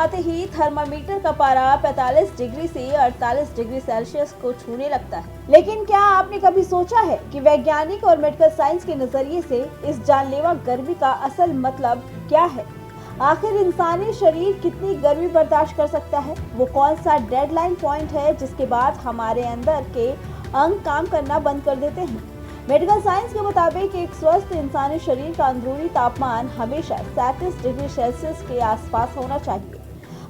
आते ही थर्मामीटर का पारा 45 डिग्री से 48 डिग्री सेल्सियस को छूने लगता है। लेकिन क्या आपने कभी सोचा है कि वैज्ञानिक और मेडिकल साइंस के नजरिए से इस जानलेवा गर्मी का असल मतलब क्या है? आखिर इंसानी शरीर कितनी गर्मी बर्दाश्त कर सकता है? वो कौन सा डेडलाइन पॉइंट है जिसके बाद हमारे अंदर के अंग काम करना बंद कर देते हैं? मेडिकल साइंस के मुताबिक एक स्वस्थ इंसानी शरीर का अंदरूनी तापमान हमेशा 37 डिग्री सेल्सियस के आसपास होना चाहिए।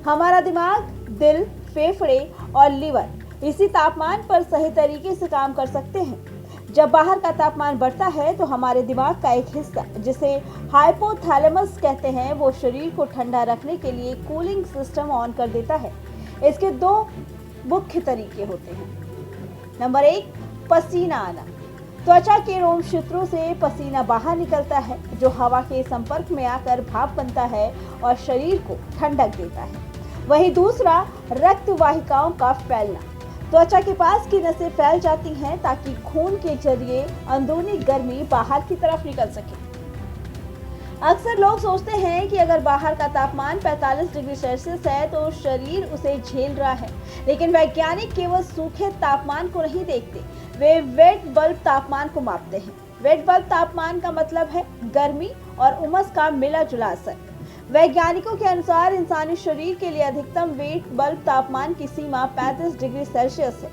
हमारा दिमाग, दिल, फेफड़े और लीवर इसी तापमान पर सही तरीके से काम कर सकते हैं। जब बाहर का तापमान बढ़ता है तो हमारे दिमाग का एक हिस्सा, जिसे हाइपोथैलेमस कहते हैं, वो शरीर को ठंडा रखने के लिए कूलिंग सिस्टम ऑन कर देता है। इसके दो मुख्य तरीके होते हैं। नंबर 1, पसीना आना। त्वचा के रोम क्षेत्रों से पसीना बाहर निकलता है, जो हवा के संपर्क में आकर भाप बनता है और शरीर को ठंडक देता है। वहीं दूसरा, रक्त वाहिकाओं का फैलना। त्वचा के पास की नसें फैल जाती हैं ताकि खून के जरिए अंदरूनी गर्मी बाहर की तरफ निकल सके। अक्सर लोग सोचते हैं कि अगर बाहर का तापमान 45 डिग्री सेल्सियस है तो शरीर उसे झेल रहा है, लेकिन वैज्ञानिक केवल सूखे तापमान को नहीं देखते, वे वेट बल्ब तापमान को मापते हैं। वेट बल्ब तापमान का मतलब है गर्मी और उमस का मिला जुला असर। वैज्ञानिकों के अनुसार इंसानी शरीर के लिए अधिकतम वेट बल्ब तापमान की सीमा 35 डिग्री सेल्सियस है।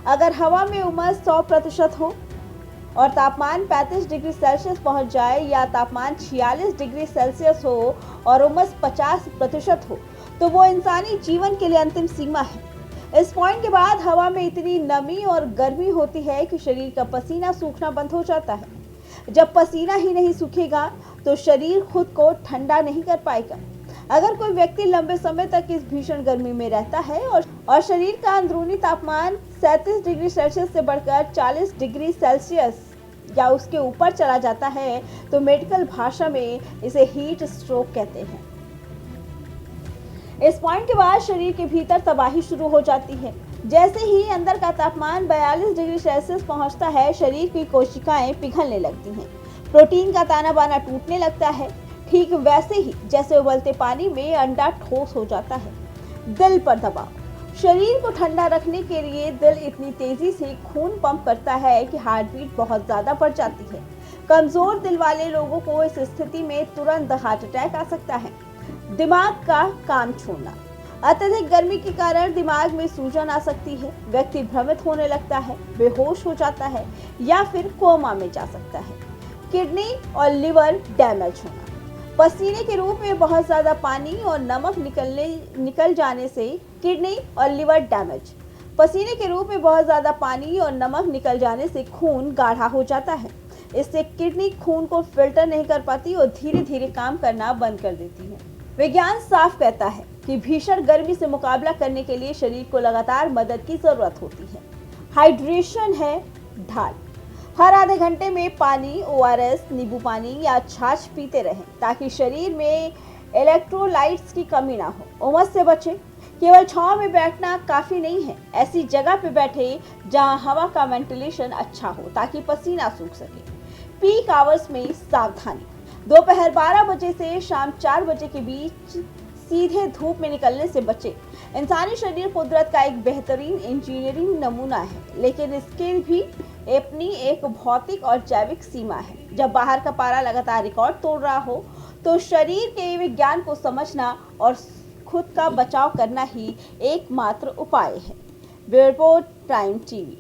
अगर हवा में उमस 100% हो और तापमान 35 डिग्री सेल्सियस पहुंच जाए, या तापमान 46 डिग्री सेल्सियस हो और उमस 50% हो, तो वो इंसानी जीवन के लिए अंतिम सीमा है। इस पॉइंट के बाद हवा में इतनी नमी और गर्मी होती है कि शरीर का पसीना सूखना बंद हो जाता है। जब पसीना ही नहीं सूखेगा तो शरीर खुद को ठंडा नहीं कर पाएगा। अगर कोई व्यक्ति लंबे समय तक इस भीषण गर्मी में रहता है और शरीर का अंदरूनी तापमान 37 डिग्री सेल्सियस से बढ़कर 40 डिग्री सेल्सियस या उसके ऊपर चला जाता है, तो मेडिकल भाषा में इसे हीट स्ट्रोक कहते हैं। इस पॉइंट के बाद शरीर के भीतर तबाही शुरू हो जाती है। जैसे ही अंदर का तापमान 42 डिग्री सेल्सियस पहुंचता है, शरीर की कोशिकाएं पिघलने लगती हैं, प्रोटीन का ताना बाना टूटने लगता है, ठीक वैसे ही जैसे उबलते पानी में अंडा ठोस हो जाता है। दिल पर दबाव। शरीर को ठंडा रखने के लिए दिल इतनी तेजी से खून पंप करता है कि हार्ट बीट बहुत ज्यादा बढ़ जाती है। कमजोर दिल वाले लोगों को इस स्थिति में तुरंत हार्ट अटैक आ सकता है। दिमाग का काम छोड़ना। अत्यधिक गर्मी के कारण दिमाग में सूजन आ सकती है, व्यक्ति भ्रमित होने लगता है, बेहोश हो जाता है या फिर कोमा में जा सकता है। किडनी और लिवर डैमेज होना। पसीने के रूप में बहुत ज्यादा पानी और नमक निकल जाने से किडनी और लिवर डैमेज। पसीने के रूप में बहुत ज्यादा पानी और नमक निकल जाने से खून गाढ़ा हो जाता है। इससे किडनी खून को फिल्टर नहीं कर पाती और धीरे धीरे काम करना बंद कर देती है। विज्ञान साफ कहता है कि भीषण गर्मी से मुकाबला करने के लिए शरीर को लगातार मदद की जरूरत होती है। हाइड्रेशन है ढाल। हर आधे घंटे में पानी, ORS, नींबू पानी या छाछ पीते रहें ताकि शरीर में इलेक्ट्रोलाइट्स की कमी ना हो। उमस से बचें। केवल छांव में बैठना काफी नहीं है, ऐसी जगह पे बैठे जहां हवा का वेंटिलेशन अच्छा हो ताकि पसीना सूख सके। पीक आवर्स में सावधानी। दोपहर 12 बजे से शाम 4 बजे के बीच सीधे धूप में निकलने से बचे। इंसानी शरीर कुदरत का एक बेहतरीन इंजीनियरिंग नमूना है, लेकिन इसके भी अपनी एक भौतिक और जैविक सीमा है। जब बाहर का पारा लगातार रिकॉर्ड तोड़ रहा हो तो शरीर के विज्ञान को समझना और खुद का बचाव करना ही एकमात्र उपाय है। Bureau report, prime TV.